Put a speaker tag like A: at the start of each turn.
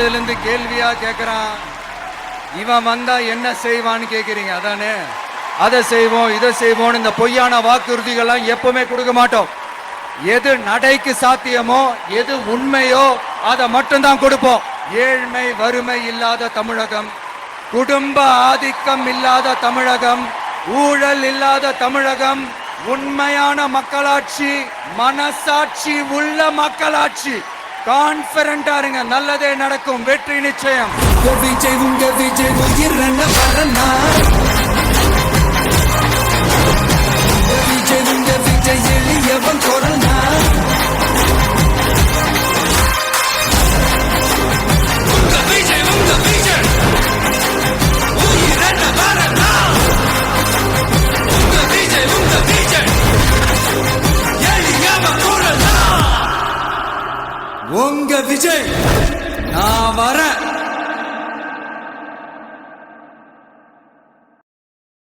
A: வந்ததுல இருந்து கேள்வியா கேக்குறான். இவன் வந்தா என்ன செய்வான்னு கேக்குறீங்க அதானே? அதை செய்வோம் இதை செய்வோம் இந்த பொய்யான வாக்குறுதிகள்லாம் எப்பவுமே கொடுக்க மாட்டோம். எது நடைக்கு சாத்தியமோ எது உண்மையோ அதை மட்டும்தான் கொடுப்போம். ஏழ்மை வறுமை இல்லாத தமிழகம், குடும்ப ஆதிக்கம் இல்லாத தமிழகம், ஊழல் இல்லாத தமிழகம், உண்மையான மக்களாட்சி, மனசாட்சி உள்ள மக்களாட்சி. கான்பிடண்டா இருங்க, நல்லதே நடக்கும், வெற்றி நிச்சயம். விஜய் உங்க விஜய் உயிரண்ண வரனா, விஜய் உங்க விஜய் எளியவன் கொரோனா. உங்க விஜய் உயிரண்ண வரனா, உங்க விஜய் எளியவன் கொரோனா. உங்க விஜய் நான்